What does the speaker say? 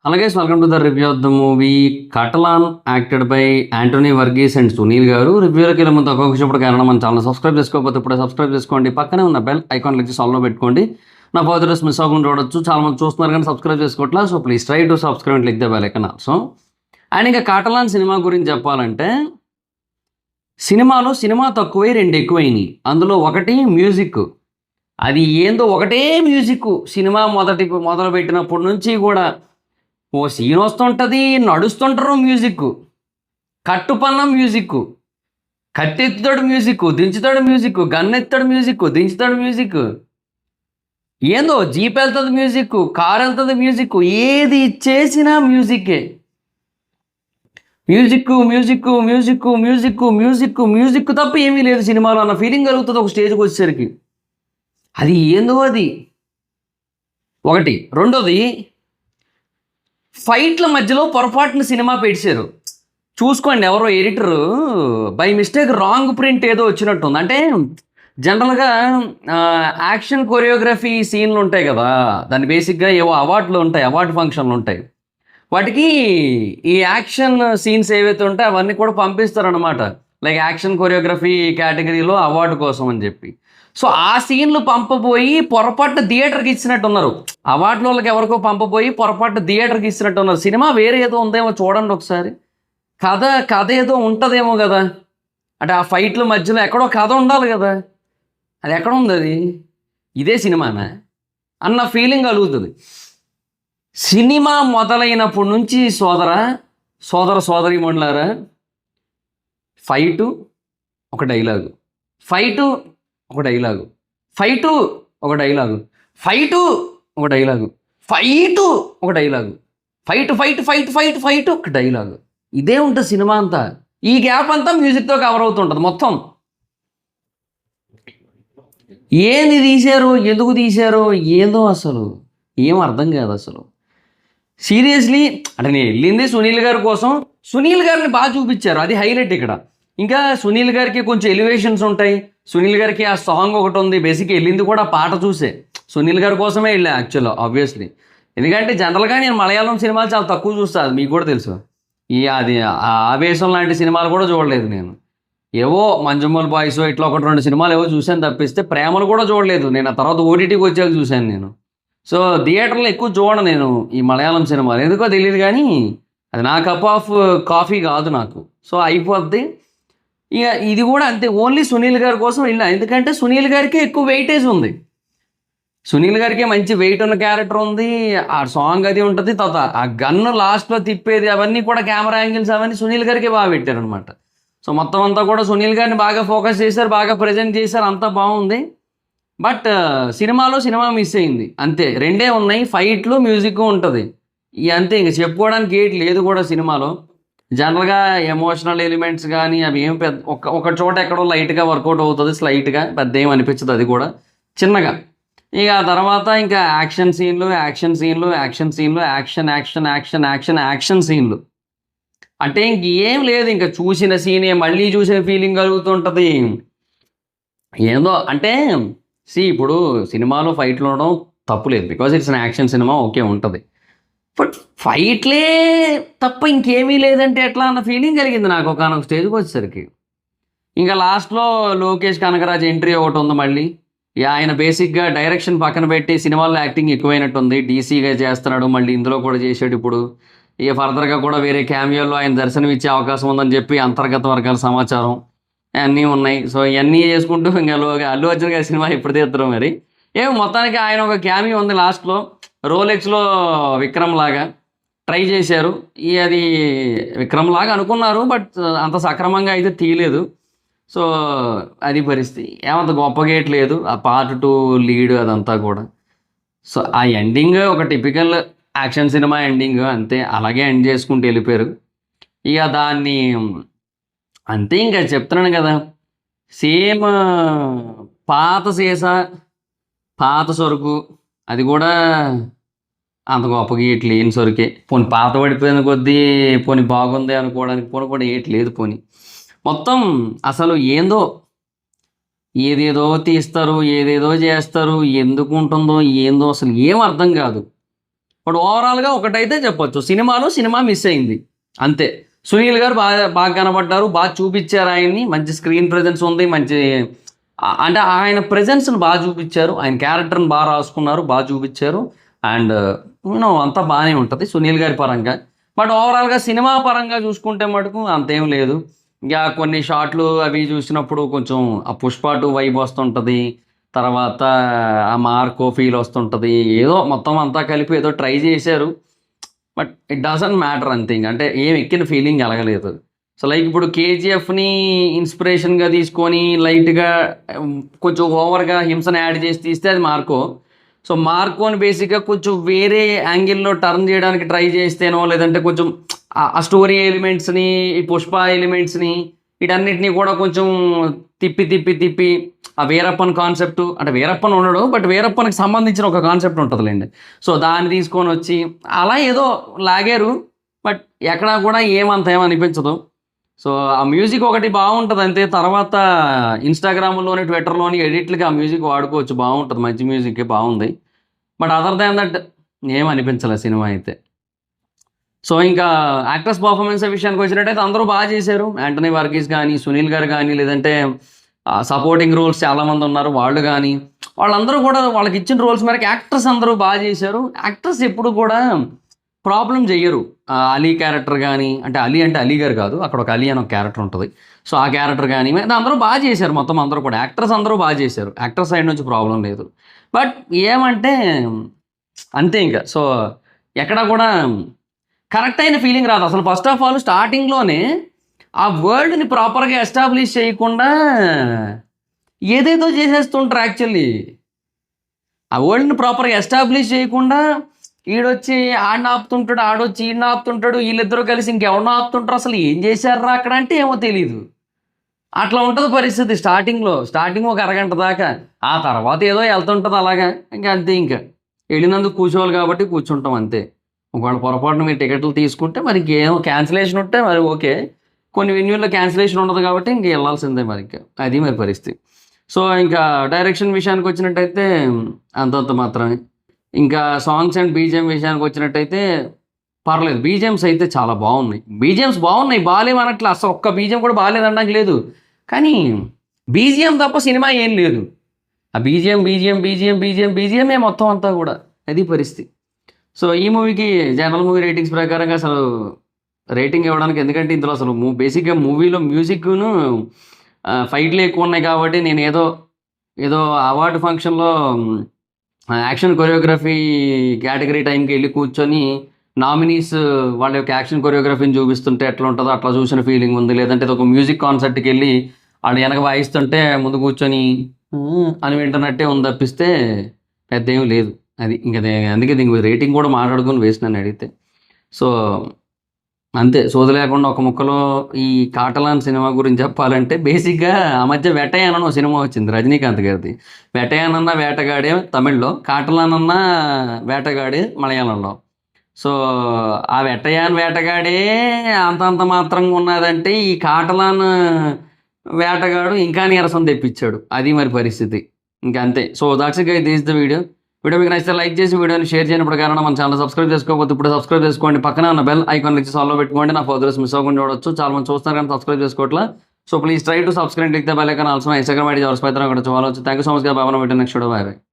అలాగే welcome to the review of the movie Kattalan acted by Antony Varghese and Sunil గారు. రివ్యూలోకి వెళ్ళే ముందు ఒక్కొక్క కారణం మన ఛానల్ సబ్స్క్రైబ్ చేసుకోకపోతే ఇప్పుడే సబ్స్క్రైబ్ చేసుకోండి. పక్కనే ఉన్న బెల్ ఐకాన్ వచ్చి సాల్వ్లో పెట్టుకోండి. నా ఫర్దర్స్ మిస్ అవ్వకుండా చూడొచ్చు. చాలా మంది చూస్తున్నారు కానీ సబ్స్క్రైబ్ చేసుకోవట్లా. So please try to subscribe and click the bell icon also. And ఇంకా కటలాన్ సినిమా గురించి చెప్పాలంటే సినిమా తక్కువై రెండు ఎక్కువైనాయి. అందులో ఒకటి మ్యూజిక్. అది ఏందో ఒకటే మ్యూజిక్ సినిమా మొదలు పెట్టినప్పటి నుంచి కూడా ఓ సీన్ వస్తుంటుంది, నడుస్తుంటారు మ్యూజిక్, కట్టుపన్న మ్యూజిక్, కట్టెత్తుతాడు మ్యూజిక్, దించుతాడు మ్యూజిక్, గన్నెత్తాడు మ్యూజిక్, దించుతాడు మ్యూజిక్, ఏందో జీప్ వెళ్తుంది మ్యూజిక్, కార్ వెళ్తుంది మ్యూజిక్, ఏది చేసినా మ్యూజిక్కే. Music music music music music music తప్ప ఏమీ లేదు సినిమాలో అన్న ఫీలింగ్ కలుగుతుంది ఒక స్టేజ్కి వచ్చేసరికి. అది ఏందో అది ఒకటి. రెండోది, ఫైట్ల మధ్యలో పొరపాటున సినిమా పెట్టారు. చూసుకోండి, ఎవరో editor by mistake wrong print ఏదో వచ్చినట్టుంది. అంటే జనరల్గా యాక్షన్ కొరియోగ్రఫీ సీన్లు ఉంటాయి కదా, దాన్ని బేసిక్గా ఏవో అవార్డులు ఉంటాయి, అవార్డు ఫంక్షన్లు ఉంటాయి. వాటికి ఈ యాక్షన్ సీన్స్ ఏవైతే ఉంటాయో అవన్నీ కూడా పంపిస్తారనమాట. లైక్ యాక్షన్ కొరియోగ్రఫీ కేటగిరీలో అవార్డు కోసం అని చెప్పి. సో ఆ సీన్లు పంపబోయి పొరపాటు థియేటర్కి ఇచ్చినట్టున్నారు. అవార్డుల వాళ్ళకి ఎవరికో పంపబోయి పొరపాటు థియేటర్కి ఇచ్చినట్టున్నారు. సినిమా వేరే ఏదో ఉందేమో చూడండి ఒకసారి. కథ ఏదో ఉంటుందేమో కదా. అంటే ఆ ఫైట్ల మధ్యలో ఎక్కడో కథ ఉండాలి కదా. అది ఎక్కడ ఉంది? అది ఇదే సినిమానా అన్న ఫీలింగ్ కలుగుతుంది. సినిమా మొదలైనప్పటి నుంచి సోదరి మండలారా, ఫైటు ఒక డైలాగు, ఫైటు ఒక డైలాగు, ఫైటు ఒక డైలాగు, ఫైటు ఒక డైలాగు, ఫైటు ఒక dialogue, fight fight fight fight fight ఒక డైలాగు. ఇదే ఉంటుంది సినిమా అంతా. ఈ గ్యాప్ అంతా మ్యూజిక్తో కవర్ అవుతుంటుంది మొత్తం. ఏంది తీశారు, ఎందుకు తీశారు, ఏదో అసలు ఏం అర్థం కాదు అసలు. సీరియస్లీ అంటే నేను వెళ్ళింది సునీల్ గారి కోసం. సునీల్ గారిని బాగా చూపించారు, అది హైలైట్ ఇక్కడ. ఇంకా సునీల్ గారికి కొంచెం ఎలివేషన్స్ ఉంటాయి. సునీల్ గారికి ఆ సాంగ్ ఒకటి ఉంది. బేసిక్గా వెళ్ళింది కూడా పాట చూసే, సునీల్ గారి కోసమే వెళ్ళా యాక్చువల్గా, ఆబ్వియస్లీ. ఎందుకంటే జనరల్గా నేను మలయాళం సినిమాలు చాలా తక్కువ చూస్తాను, అది మీకు కూడా తెలుసు. అది ఆవేశం లాంటి సినిమాలు కూడా చూడలేదు నేను. ఏవో మంజుమల్ బాయ్స్ ఇట్లా ఒకటి రెండు సినిమాలు ఏవో చూశాను తప్పిస్తే ప్రేమలు కూడా చూడలేదు నేను. ఆ తర్వాత ఓటీటీకి వచ్చాక చూశాను నేను. సో థియేటర్లో ఎక్కువ చూడను నేను ఈ మలయాళం సినిమాలు, ఎందుకో తెలియదు కానీ అది నా కప్ ఆఫ్ కాఫీ కాదు నాకు. సో అయిపోద్ది. ఇక ఇది కూడా అంతే, ఓన్లీ సునీల్ గారి కోసం వెళ్ళా. ఎందుకంటే సునీల్ గారికి ఎక్కువ వెయిటేజ్ ఉంది. సునీల్ గారికి మంచి వెయిట్ ఉన్న క్యారెక్టర్ ఉంది, ఆ సాంగ్ అది ఉంటుంది. తర్వాత ఆ గన్ను లాస్ట్లో తిప్పేది అవన్నీ కూడా కెమెరా యాంగిల్స్ అవన్నీ సునీల్ గారికి బాగా పెట్టారు అనమాట. సో మొత్తం అంతా కూడా సునీల్ గారిని బాగా ఫోకస్ చేశారు, బాగా ప్రజెంట్ చేశారు, అంతా బాగుంది. బట్ సినిమా మిస్ అయింది అంతే. రెండే ఉన్నాయి, ఫైట్లు మ్యూజిక్ ఉంటుంది. ఇక అంతే, ఇంక చెప్పుకోవడానికి ఏంటి లేదు కూడా సినిమాలో. జనరల్గా ఎమోషనల్ ఎలిమెంట్స్ కానీ అవి ఏం పెద్ద ఒక చోట ఎక్కడో లైట్గా వర్కౌట్ అవుతుంది, స్లైట్గా, పెద్ద ఏం అనిపించదు, అది కూడా చిన్నగా. ఇక ఆ తర్వాత ఇంకా యాక్షన్ సీన్లు యాక్షన్ సీన్లు అంటే ఇంకేం లేదు. ఇంకా చూసిన సీనే మళ్ళీ చూసిన ఫీలింగ్ కలుగుతుంటుంది. ఏందో అంటే ఇప్పుడు సినిమాలో ఫైట్లు ఉండడం తప్పులేదు, because it's an action cinema, okay ఉంటుంది. బట్ ఫైట్లే తప్ప ఇంకేమీ లేదంటే ఎట్లా అన్న ఫీలింగ్ కలిగింది నాకు ఒకనొక స్టేజ్కి వచ్చేసరికి. ఇంకా లాస్ట్లో లోకేష్ కనగరాజ్ ఎంట్రీ ఒకటి ఉంది మళ్ళీ. ఆయన బేసిక్గా డైరెక్షన్ పక్కన పెట్టి సినిమాల్లో యాక్టింగ్ ఎక్కువైనట్టుంది. డీసీగా చేస్తున్నాడు, మళ్ళీ ఇందులో కూడా చేసాడు ఇప్పుడు. ఇక ఫర్దర్గా కూడా వేరే క్యామియోల్లో ఆయన దర్శనం ఇచ్చే అవకాశం ఉందని చెప్పి అంతర్గత వర్గాల సమాచారం అన్నీ ఉన్నాయి. సో ఇవన్నీ చేసుకుంటూ ఇంకా అల్లు అర్జున్ గారి సినిమా ఇప్పుడు తీస్తారు మరి. మొత్తానికి ఆయన ఒక క్యామియో ఉంది లాస్ట్లో, రోలెక్స్లో విక్రమ్ లాగా ట్రై చేశారు. అది విక్రమ్ లాగా అనుకున్నారు, బట్ అంత సక్రమంగా అయితే తీయలేదు. సో అది పరిస్థితి, ఏమంత గొప్పగేయట్లేదు ఆ పార్ట్ 2 లీడ్ అదంతా కూడా. సో ఆ ఎండింగ్ ఒక టిపికల్ యాక్షన్ సినిమా ఎండింగ్ అంతే, అలాగే ఎండ్ చేసుకుంటూ వెళ్ళిపోయారు. ఇక దాన్ని అంతే, ఇంకా చెప్తున్నాను కదా, సేమ్ పాత సీసా పాత సరుకు, అది కూడా అంత గొప్పగా ఏం సరుకే. పోనీ పాత పడిపోయిన కొద్దీ పోనీ బాగుంది అనుకోవడానికి పోనీ ఏట్లేదు. పోనీ మొత్తం అసలు ఏందో ఏదేదో తీస్తారు, ఏదేదో చేస్తారు, ఎందుకు ఉంటుందో ఏందో అసలు ఏం అర్థం కాదు. బట్ ఓవరాల్గా ఒకటైతే చెప్పొచ్చు, సినిమా మిస్ అయింది అంతే. సునీల్ గారు బాగా కనబడ్డారు, బాగా చూపించారు ఆయన్ని, మంచి స్క్రీన్ ప్రెజెన్స్ ఉంది, మంచి అంటే ఆయన ప్రెజెన్స్ని బాగా చూపించారు, ఆయన క్యారెక్టర్ని బాగా రాసుకున్నారు, బాగా చూపించారు. అండ్ అంతా బాగానే ఉంటుంది సునీల్ గారి పరంగా. బట్ ఓవరాల్గా సినిమా పరంగా చూసుకుంటే మటుకు అంతేం లేదు. ఇంకా కొన్ని షాట్లు అవి చూసినప్పుడు కొంచెం ఆ పుష్ప 2 వైబ్ వస్తుంటుంది, తర్వాత ఆ మార్కో ఫీల్ వస్తుంటుంది, ఏదో మొత్తం అంతా కలిపి ఏదో ట్రై చేశారు. బట్ ఇట్ డజంట్ మ్యాటర్ అంతే. ఇంక అంటే ఏం ఎక్కిన ఫీలింగ్ కలగలేదు. సో లైక్ ఇప్పుడు కేజీఎఫ్ని ఇన్స్పిరేషన్గా తీసుకొని లైట్గా కొంచెం ఓవర్గా హింసను యాడ్ చేసి తీస్తే అది మార్కో. సో మార్కోని బేసిక్గా కొంచెం వేరే యాంగిల్లో టర్న్ చేయడానికి ట్రై చేస్తేనో, లేదంటే కొంచెం ఆ స్టోరీ ఎలిమెంట్స్ని, ఈ పుష్ప ఎలిమెంట్స్ని, వీటన్నిటిని కూడా కొంచెం తిప్పి ఆ వీరప్పన్ కాన్సెప్ట్, అంటే వీరప్పన్ ఉండడు బట్ వీరప్పన్కి సంబంధించిన ఒక కాన్సెప్ట్ ఉంటుందిలేండి. సో దాన్ని తీసుకొని వచ్చి అలా ఏదో లాగారు. బట్ ఎక్కడా కూడా ఏమనిపించదు. సో ఆ మ్యూజిక్ ఒకటి బాగుంటుంది అంతే. తర్వాత ఇన్స్టాగ్రామ్లోని, ట్విట్టర్లోని ఎడిట్లకి ఆ మ్యూజిక్ వాడుకోవచ్చు, బాగుంటుంది, మంచి మ్యూజిక్ బాగుంది. బట్ అదర్ దాన్ దట్ ఏమనిపించలే సినిమా అయితే. సో ఇంకా యాక్టర్స్ పర్ఫార్మెన్స్ విషయానికి వచ్చినట్టయితే అందరూ బాగా చేశారు. యాంటనీ వర్గీస్ కానీ, సునీల్ గారు కానీ, లేదంటే సపోర్టింగ్ రోల్స్ చాలామంది ఉన్నారు వాళ్ళు కానీ, వాళ్ళందరూ కూడా వాళ్ళకి ఇచ్చిన రోల్స్ మేరకు యాక్టర్స్ అందరూ బాగా చేశారు. యాక్టర్స్ ఎప్పుడు కూడా ప్రాబ్లం చెయ్యరు. అలీ క్యారెక్టర్ కానీ, అంటే అలీ గారు కాదు, అక్కడ ఒక అలీ అని ఒక క్యారెక్టర్ ఉంటుంది. సో ఆ క్యారెక్టర్ కానీ అందరూ బాగా చేశారు, మొత్తం అందరూ కూడా యాక్టర్స్ అందరూ బాగా చేశారు. యాక్టర్ సైడ్ నుంచి ప్రాబ్లం లేదు. బట్ ఏమంటే అంతే ఇంకా. సో ఎక్కడ కూడా కరెక్ట్ అయిన ఫీలింగ్ రాదు అసలు. ఫస్ట్ ఆఫ్ ఆల్ స్టార్టింగ్లోనే ఆ వరల్డ్ని ప్రాపర్గా ఎస్టాబ్లిష్ చేయకుండా ఏదేదో చేసేస్తుంటారు యాక్చువల్లీ. ఆ వరల్డ్ని ప్రాపర్గా ఎస్టాబ్లిష్ చేయకుండా ఈడొచ్చి ఆడిని ఆపుతుంటాడు, ఆడొచ్చి ఈడిని ఆపుతుంటాడు, వీళ్ళిద్దరూ కలిసి ఇంకెవరినో ఆపుతుంటారు. అసలు ఏం చేశారా అక్కడ అంటే ఏమో తెలీదు. అట్లా ఉంటుంది పరిస్థితి స్టార్టింగ్ ఒక అరగంట దాకా. ఆ తర్వాత ఏదో వెళ్తుంటుంది అలాగా, ఇంకా అంతే. ఇంకా వెళ్ళినందుకు కూర్చోవాలి కాబట్టి కూర్చుంటాం అంతే. ఒకవేళ పొరపాటున మీరు టికెట్లు తీసుకుంటే మరి ఇంకేమో క్యాన్సిలేషన్ ఉంటే మరి ఓకే, కొన్ని వెన్యూల్లో క్యాన్సిలేషన్ ఉండదు కాబట్టి ఇంక వెళ్ళాల్సిందే మరి. ఇంకా అది మరి పరిస్థితి. సో ఇంకా డైరెక్షన్ విషయానికి వచ్చినట్టయితే అంతంత మాత్రమే. ఇంకా సాంగ్స్ అండ్ బీజిఎం విషయానికి వచ్చినట్టయితే పర్లేదు, బీజిఎమ్స్ అయితే చాలా బాగున్నాయి. బీజిఎమ్స్ బాగున్నాయి, బాగాలేమనట్లా, అసలు ఒక్క బీజిఎం కూడా బాగాలేదనడానికి లేదు. కానీ బీజిఎం తప్ప సినిమా ఏం లేదు. ఆ బీజిఎమే మొత్తం అంతా కూడా, అది పరిస్థితి. సో ఈ మూవీకి జనరల్ మూవీ రేటింగ్స్ ప్రకారంగా అసలు రేటింగ్ ఇవ్వడానికి, ఎందుకంటే ఇందులో అసలు బేసిక్గా మూవీలో మ్యూజిక్ను ఫైట్లు ఎక్కువ ఉన్నాయి కాబట్టి నేను ఏదో అవార్డు ఫంక్షన్లో యాక్షన్ కొరియోగ్రఫీ కేటగిరీ టైంకి వెళ్ళి కూర్చొని నామినీస్ వాళ్ళ యొక్క యాక్షన్ కొరియోగ్రఫీని చూపిస్తుంటే ఎట్లా ఉంటుందో అట్లా చూసిన ఫీలింగ్ ఉంది. లేదంటే ఒక మ్యూజిక్ కాన్సర్ట్కి వెళ్ళి వాళ్ళు వెనక వాయిస్తుంటే ముందు కూర్చొని అని వింటున్నట్టే ఉంది తప్పిస్తే పెద్ద ఏం లేదు. అది ఇంకా అందుకే దీనికి రేటింగ్ కూడా మాట్లాడుకొని వేసినాను అడిగితే. సో అంతే, సోది లేకుండా ఒక ముక్కలో ఈ కాటలాన్ సినిమా గురించి చెప్పాలంటే బేసిక్గా ఆ మధ్య వేటయాన్ అని ఒక సినిమా వచ్చింది రజనీకాంత్ గారిది. వేటయాన్ అన్న వేటగాడే తమిళ్లో, కాటలాన్ అన్న వేటగాడే మలయాళంలో. సో ఆ వేటగాడే అంతంత మాత్రంగా ఉన్నదంటే ఈ కాటలాన్ వేటగాడు ఇంకా నీరసం తెప్పించాడు, అది మరి పరిస్థితి. ఇంకా అంతే. So that's it guys, this is the video మీకు నచ్చితే లైక్ చేసి వీడియోని షేర్ చేయనప్పుడు కారణం మన ఛానల్ సబ్స్క్రైబ్ చేసుకోకపోతే ఇప్పుడు సబ్స్క్రైబ్ చేసుకోండి. పక్కన ఉన్న బెల్ ఐకాన్ వచ్చి సాల్వ్ పెట్టుకోండి, నా ఫర్దర్స్ మిస్ అవ్వకుండా చూడొచ్చు. చాలా మంది చూస్తున్నారు కానీ సబ్స్క్రైబ్ చేసుకోవట్లా. So please try to subscribe, click the bell icon. Also Instagram ID జవర్స్ పైన కూడా చూడవచ్చు. థ్యాంక్ యూ సో మచ్ గా. బాబా నెక్స్ట్ వీడియో. Bye by.